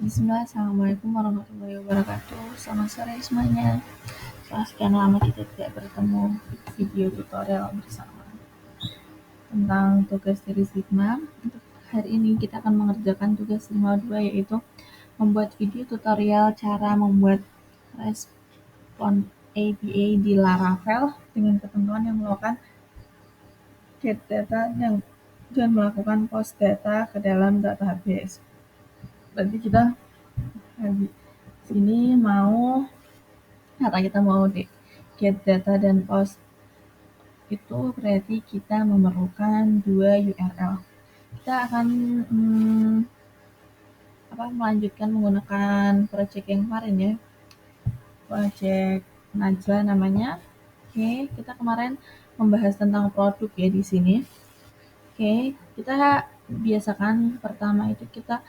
Bismillah, Assalamualaikum warahmatullahi wabarakatuh. Selamat sore semuanya. Setelah sekian lama kita tidak bertemu, video tutorial bersama tentang tugas dari Sigma. Untuk hari ini kita akan mengerjakan tugas 52, yaitu membuat video tutorial cara membuat respon APA di Laravel dengan ketentuan yang melakukan get data dan melakukan post data ke dalam database. Berarti kita di sini kita mau get data dan post, itu berarti kita memerlukan dua URL. Kita akan melanjutkan menggunakan project yang kemarin ya, project Najla namanya. Oke, kita kemarin membahas tentang produk ya di sini. Oke, kita biasakan pertama itu kita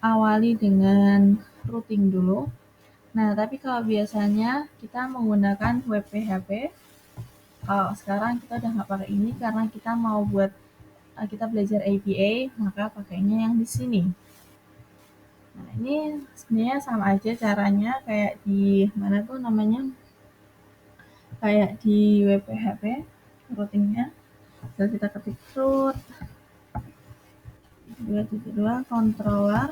awali dengan routing dulu. Nah, tapi kalau biasanya kita menggunakan web PHP, kalau sekarang kita udah nggak pakai ini karena kita mau kita belajar APA, maka pakainya yang di sini. Nah, ini sebenarnya sama aja caranya kayak di mana tuh namanya, kayak di web PHP routingnya. Jadi kita ketik root 2.2 controller.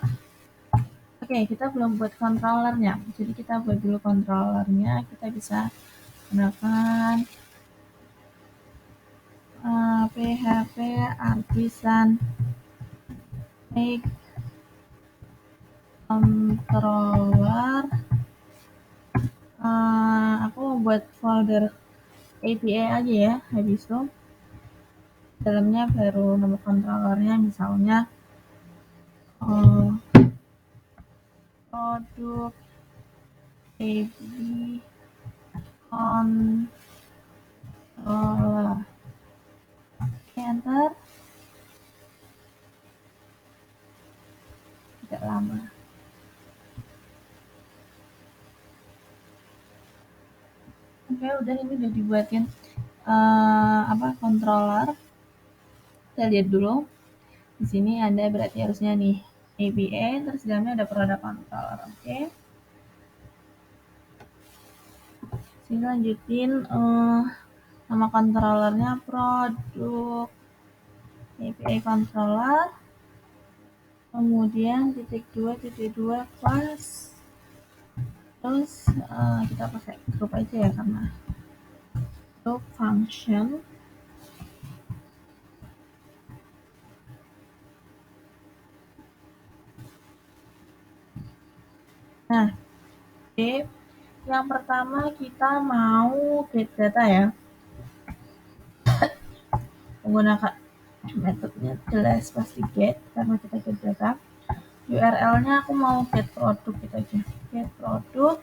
Oke, kita belum buat controllernya, jadi kita buat dulu controllernya. Kita bisa gunakan PHP artisan make controller. Aku buat folder APA aja ya, habis itu dalamnya baru nama controllernya, misalnya produk APA controller. Enter. Tidak lama. Oke, udah, ini udah dibuatin controller. Kita lihat dulu. Di sini ada berarti harusnya nih APA, terus dalamnya ada product controller. Oke. Sini lanjutin nama controllernya produk APA controller. Kemudian .2.2 class. Terus kita pakai group aja ya, karena group function. Nah, oke. Yang pertama kita mau get data ya, menggunakan metodenya jelas pasti get, karena kita get data. URL-nya aku mau get produk gitu aja, get produk.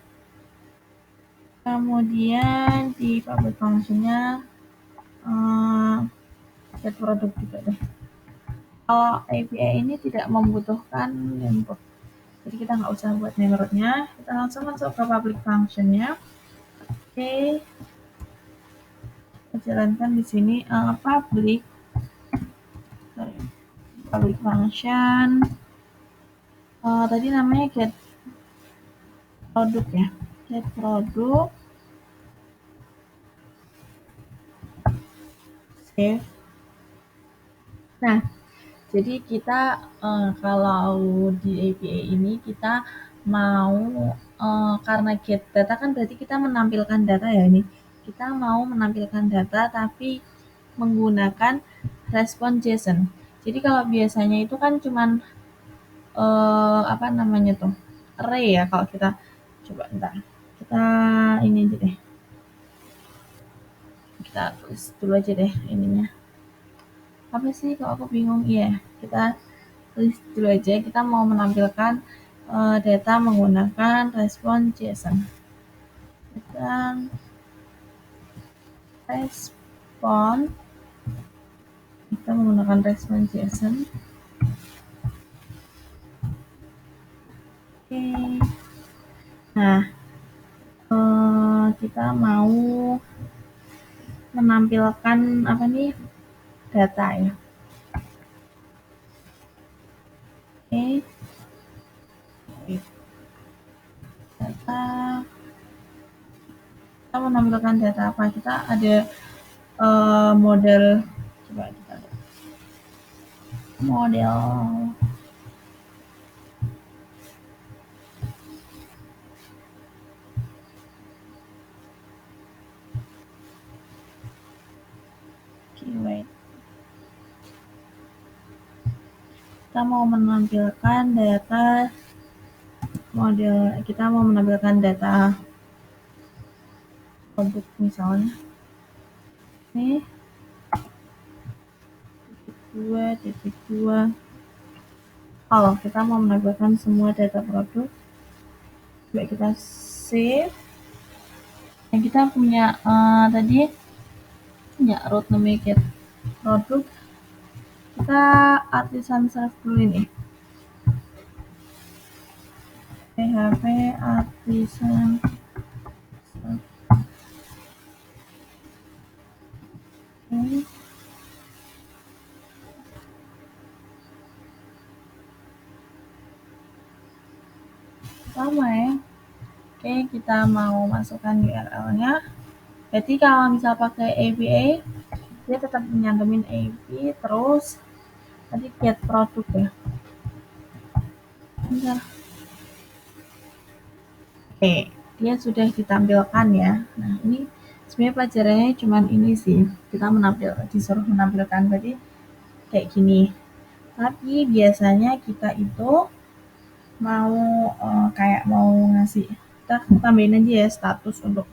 Kemudian di public function-nya get produk juga deh. Kalau API ini tidak membutuhkan input, jadi kita nggak usah buat name-nya, kita langsung masuk ke public function-nya. Oke, kita jalankan di sini public function. Tadi namanya get produk ya, get produk, save. Nah, jadi kita kalau di APA ini kita mau karena get data kan berarti kita menampilkan data ya, ini kita mau menampilkan data tapi menggunakan respon JSON. Jadi kalau biasanya itu kan cuman array ya. Kalau kita coba kita ini aja deh, kita tulis dulu aja deh ininya apa sih, kalau aku bingung. Iya, kita tulis dulu aja, kita mau menampilkan data menggunakan respon JSON. Kita menggunakan respon JSON. Oke. Nah, kita mau menampilkan data ya. Oke. data, kita menampilkan data apa, kita ada model, coba kita lihat model keyword. Kita mau menampilkan data model, kita mau menampilkan data produk misalnya ini 2.2. kalau kita mau menampilkan semua data produk, coba kita save. Yang kita punya tadi punya root namanya get produk, kita artisan serve dulu ini, php artisan serve. Sama ya. Oke, kita mau masukkan URL-nya. Jadi kalau misal pakai API, dia tetap menyantumin API, terus tadi get produk ya. Bentar. Oke, dia sudah ditampilkan ya. Nah, ini sebenarnya pelajarannya cuman ini sih. Kita disuruh menampilkan tadi kayak gini. Tapi biasanya kita itu mau kayak mau ngasih, kita tambahin aja ya status untuk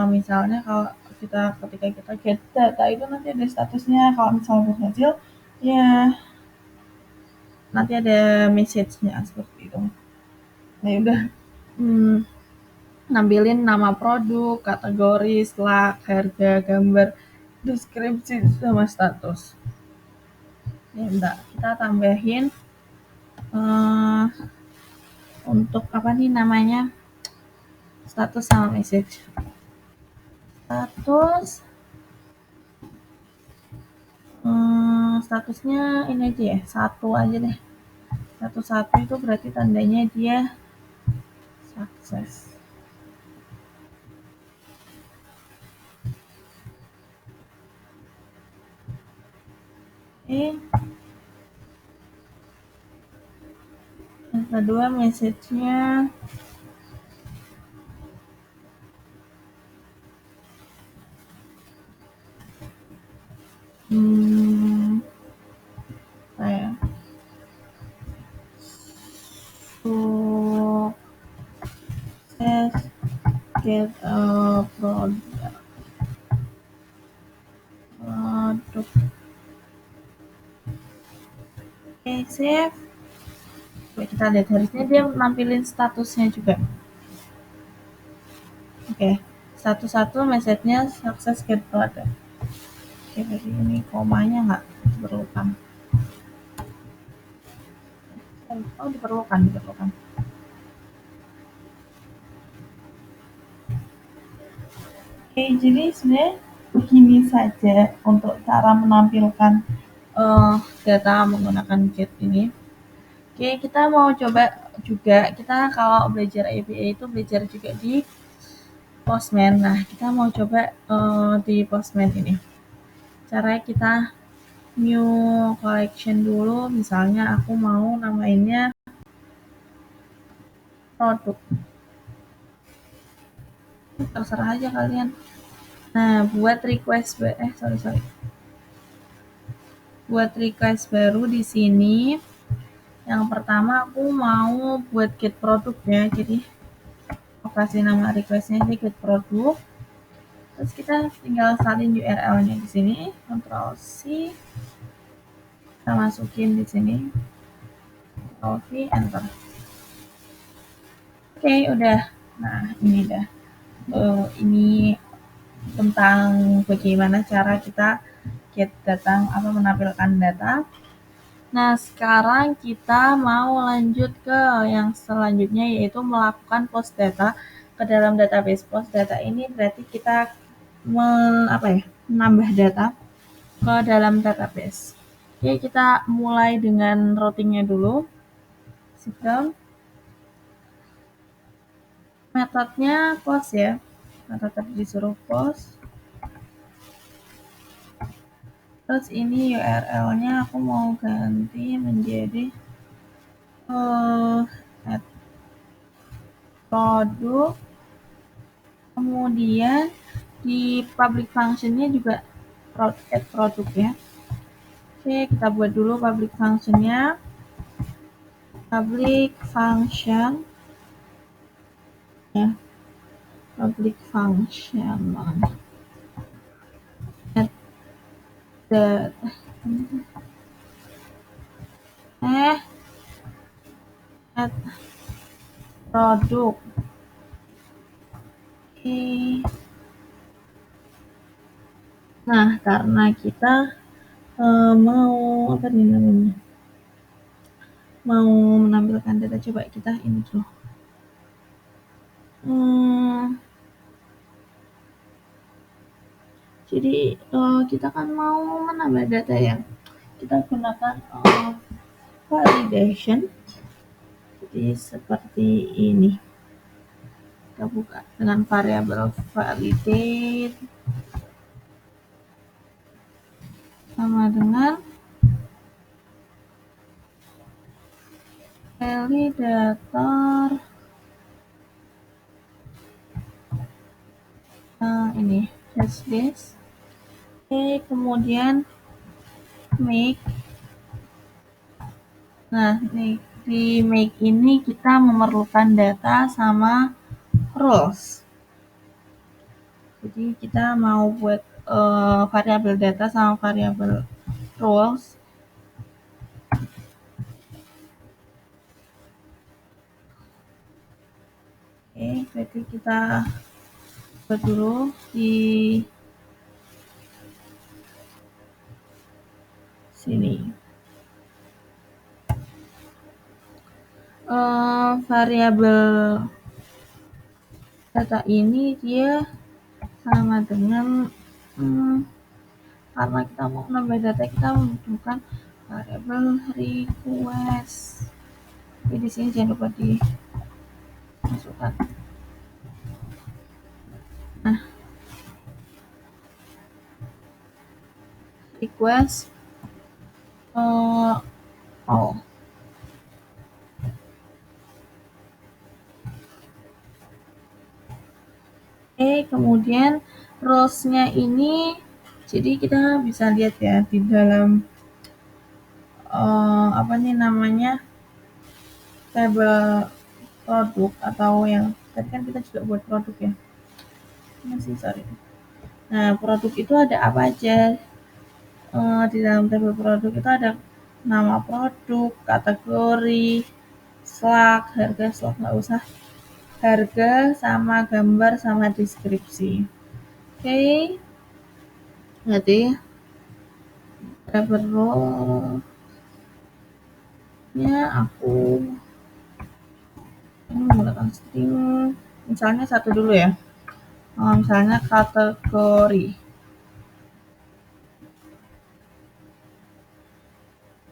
misalnya kalau kita ketika kita get data itu nanti ada statusnya, kalau misalnya berhasil ya nanti ada message-nya seperti itu. Nah udah nampilin nama produk, kategori, slug, harga, gambar, deskripsi, sama status. Ya enggak, kita tambahin untuk apa nih namanya, status sama message. Statusnya ini aja ya, 1 aja deh. 1 itu berarti tandanya dia sukses. Yang kedua message-nya kayak sukses get a produk. Oke, save. Coba kita lihat, harusnya dia nampilin statusnya juga. Oke, satu message-nya sukses get produk. Oke, berarti ini komanya nggak diperlukan. Oh, diperlukan. Oke, jadi sebenarnya begini saja untuk cara menampilkan data menggunakan get ini. Oke, kita mau coba juga, kita kalau belajar API itu belajar juga di Postman. Nah, kita mau coba di Postman ini. Caranya kita new collection dulu, misalnya aku mau namainnya produk. Terserah aja kalian. Nah, buat request buat request baru di sini. Yang pertama aku mau buat get produk ya. Jadi aku kasih nama requestnya ini get produk. Terus kita tinggal salin URL-nya di sini, Ctrl C. Kita masukin di sini. Ctrl V, enter. Oke, udah. Nah, ini udah. Ini tentang bagaimana cara kita get data atau menampilkan data. Nah, sekarang kita mau lanjut ke yang selanjutnya, yaitu melakukan post data ke dalam database. Post data ini berarti kita menambah data ke dalam database. Oke, kita mulai dengan routingnya dulu. Shift down. metodenya post ya, metode tadi disuruh post. Terus ini URL-nya aku mau ganti menjadi add produk. Kemudian di public function-nya juga add produk ya. Oke, kita buat dulu public function-nya. Public function ya, public function add the add produk. Oke. Nah, karena kita mau apa nih namanya, mau menampilkan data, coba kita ini dulu. Jadi kita kan mau menambah data ya, kita gunakan validation. Jadi seperti ini, kita buka dengan variabel validate sama dengan validator ini this. Oke, kemudian make. Nah, di make ini kita memerlukan data sama rules. Jadi kita mau buat variabel data sama variabel rules. Oke, berarti kita buat dulu di sini. Variabel data ini dia sama dengan karena kita mau menambah data, kita membutuhkan variabel request. Jadi di sini jangan lupa dimasukkan. Nah, request all. Oke, kemudian rows-nya ini, jadi kita bisa lihat ya di dalam apa nih namanya, tabel produk atau yang tadi kan kita juga buat produk ya. Sorry. Nah, produk itu ada apa aja? Di dalam tabel produk itu ada nama produk, kategori, slug, harga, slug nggak usah, harga sama gambar sama deskripsi. Oke, jadi tabel row-nya aku ini menggunakan string, misalnya satu dulu ya, misalnya kategori.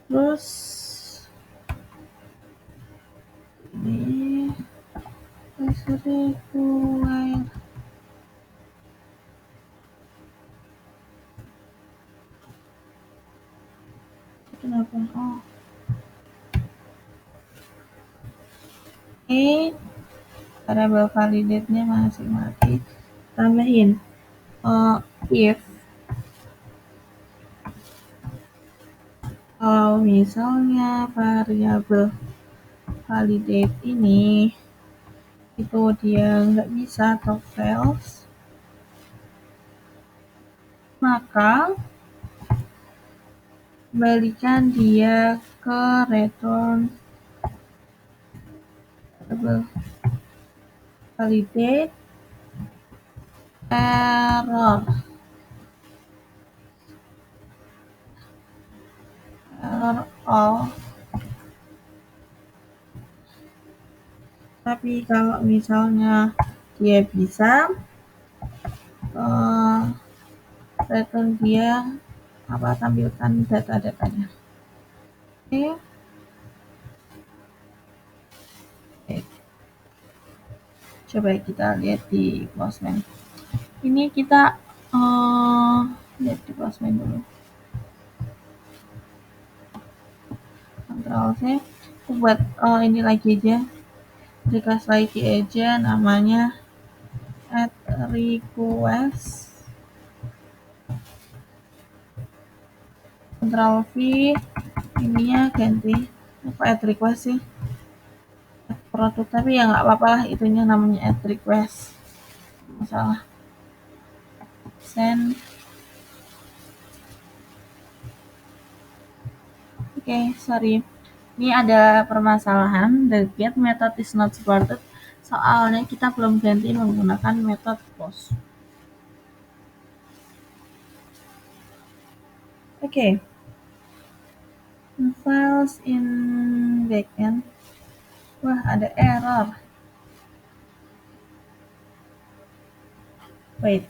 Terus ini require. Kenapa? Variabel validate-nya masih mati. Tambahin if kalau misalnya variabel validate ini itu dia nggak bisa atau fails, maka kembalikan dia ke return variabel validate error all. Tapi kalau misalnya dia bisa return dia tampilkan data-datanya. Oke. Coba kita lihat di Postman. Ini kita lihat di Postman dulu. Ctrl C. Buat ini lagi aja. Request lagi aja namanya add request. Ctrl V. Ininya ganti. Apa add request sih? Add produk, tapi ya nggak apa-apa lah, itunya namanya add request. Masalah. Send. Oke, sorry. Ini ada permasalahan, the get method is not supported. Soalnya kita belum ganti menggunakan method post. Oke. Files in backend. Wah, ada error. Wait,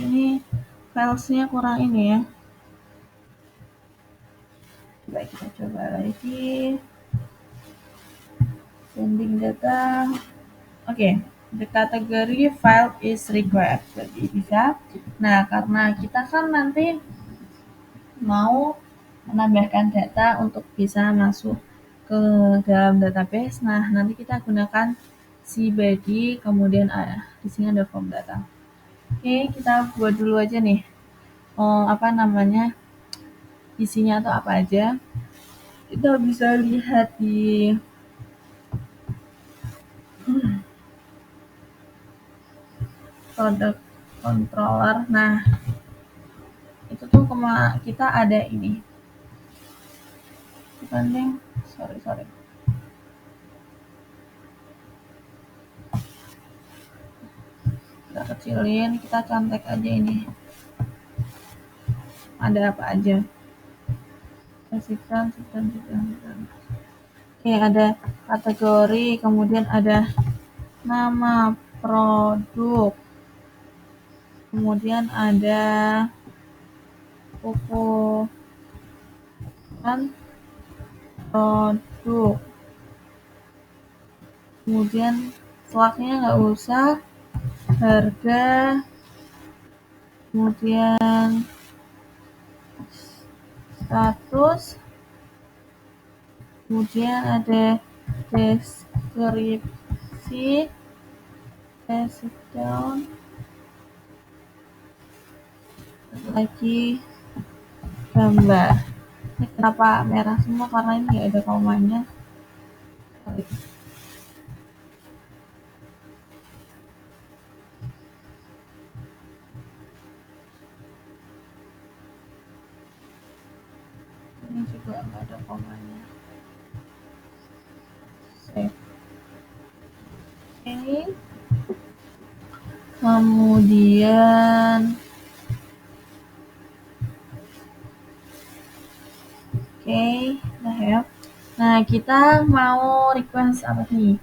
ini filesnya kurang ini ya. Coba kita coba lagi. Sending data. Oke, the category file is required. Jadi bisa. Nah, karena kita kan nanti mau menambahkan data untuk bisa masuk ke dalam database. Nah, nanti kita gunakan si body, kemudian di sini ada form data. Oke, kita buat dulu aja nih. Apa namanya? Isinya atau apa aja. Kita bisa lihat di product controller. Nah, itu tuh kita ada ini. Dibanding, sorry. Kita kecilin, kita contek aja ini. Ada apa aja? Sekian. Oke, ada kategori, kemudian ada nama produk, kemudian ada ukuran produk, kemudian slagnya nggak usah, harga, kemudian status, kemudian ada deskripsi, basic down, lagi gambar. Ini kenapa merah semua? Karena ini nggak ada komanya. Ini juga nggak ada komanya. Save. Oke. Kemudian udah ya. Nah, kita mau request apa nih?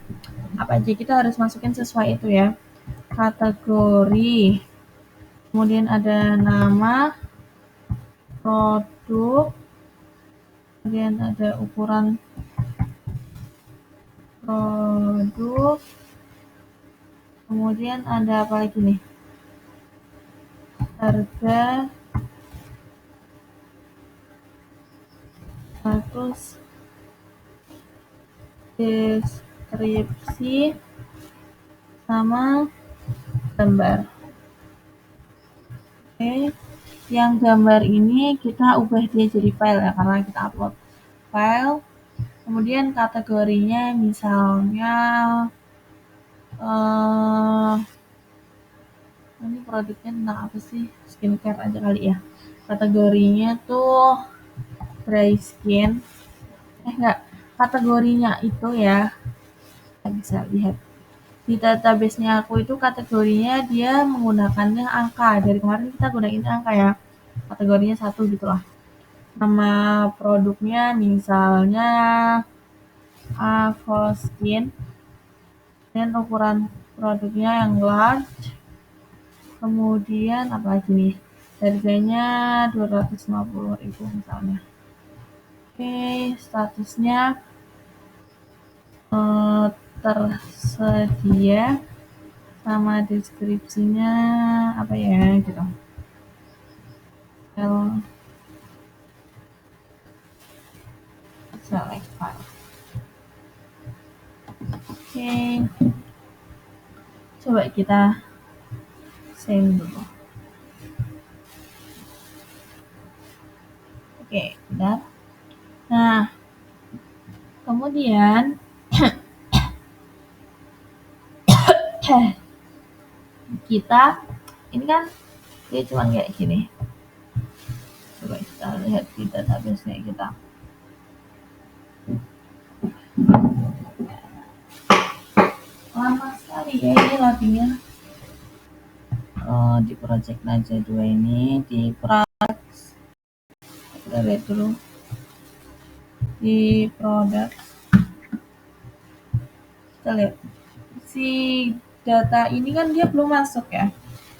Apa aja kita harus masukin sesuai itu ya. Kategori. Kemudian ada nama produk. Kemudian ada ukuran produk. Kemudian ada apa lagi nih? Harga, status, deskripsi, sama gambar. Oke, yang gambar ini kita ubah dia jadi file ya, karena kita upload file. Kemudian kategorinya misalnya ini produknya tentang apa sih? Skincare aja kali ya. Kategorinya tuh dry skin. Enggak, kategorinya itu ya. Kita bisa lihat di database-nya aku itu kategorinya dia menggunakannya angka. Dari kemarin kita gunain angka ya. Kategorinya 1 gitu lah. Nama produknya misalnya Avoskin. Dan ukuran produknya yang large. Kemudian apa lagi nih? Harganya 250.000 misalnya. Oke, statusnya tersedia. sama deskripsinya apa ya gitu. File select file. Oke, coba kita save dulu. Oke, udah. Nah, kemudian kita ini kan dia cuma kayak gini. Coba kita lihat di database-nya kita. Lama sekali ya ini loadingnya. Di project Najwa 2 ini di kita lihat dulu di produk, kita lihat si data ini kan dia belum masuk ya.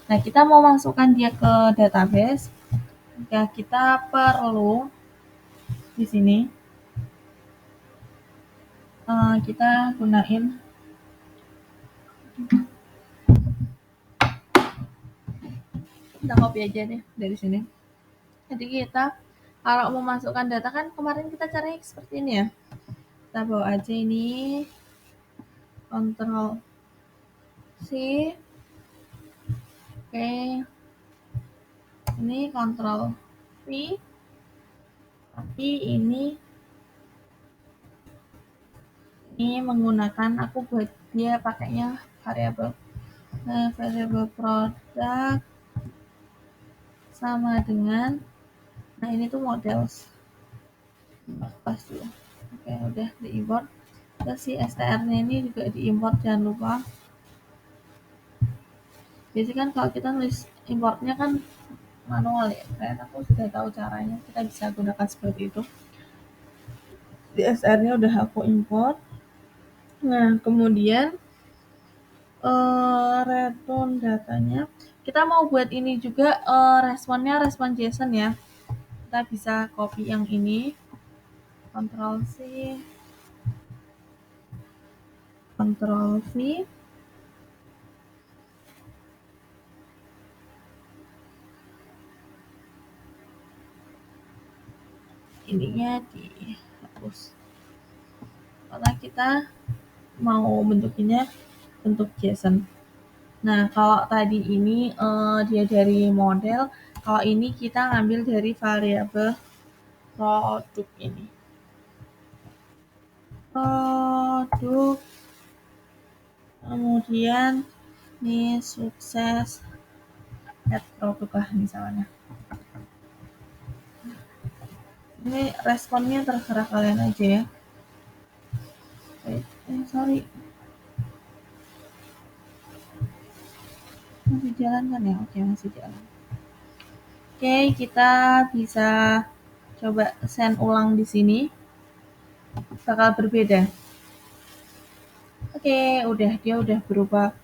Nah, kita mau masukkan dia ke database, ya kita perlu di sini kita gunain kita copy aja deh dari sini. Jadi kita kalau mau masukkan data kan kemarin kita caranya seperti ini ya. Kita bawa aja ini Ctrl C. Oke. Ini Ctrl V. Tapi ini menggunakan aku buat dia pakainya variabel. Nah, variabel produk sama dengan ini tuh models. Pas dulu. Oke, udah diimport. Terus si str-nya ini juga diimport, jangan lupa. Biasanya kan kalau kita nulis importnya kan manual ya, dan aku sudah tahu caranya, kita bisa gunakan seperti itu. Di str-nya udah aku import. Nah, kemudian return datanya. Kita mau buat ini juga responnya respon JSON ya. Kita bisa copy yang ini, Ctrl C, Ctrl V. Ininya dihapus. Karena kita mau bentuknya bentuk JSON. Nah, kalau tadi ini dia dari model, kalau ini kita ngambil dari variabel produk ini. Produk, kemudian ini sukses add produk lah misalnya. Ini responnya terserah kalian aja ya. Sorry. Masih jalan kan ya? Oke, masih jalan. Oke, kita bisa coba send ulang di sini. Bakal berbeda. Oke, dia udah berubah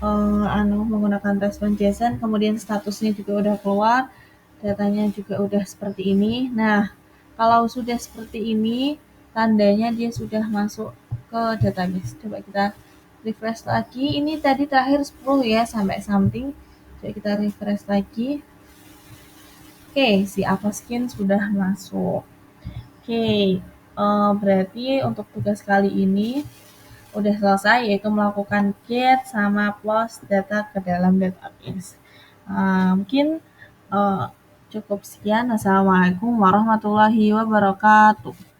menggunakan respon JSON, kemudian statusnya juga udah keluar, datanya juga udah seperti ini. Nah, kalau sudah seperti ini, tandanya dia sudah masuk ke database. Coba kita refresh lagi. Ini tadi terakhir 10 ya, sampai something. Coba kita refresh lagi. Oke, si Avaskin sudah masuk. Oke, berarti untuk tugas kali ini udah selesai, yaitu melakukan get sama plus data ke dalam database. Mungkin cukup sekian. Assalamualaikum warahmatullahi wabarakatuh.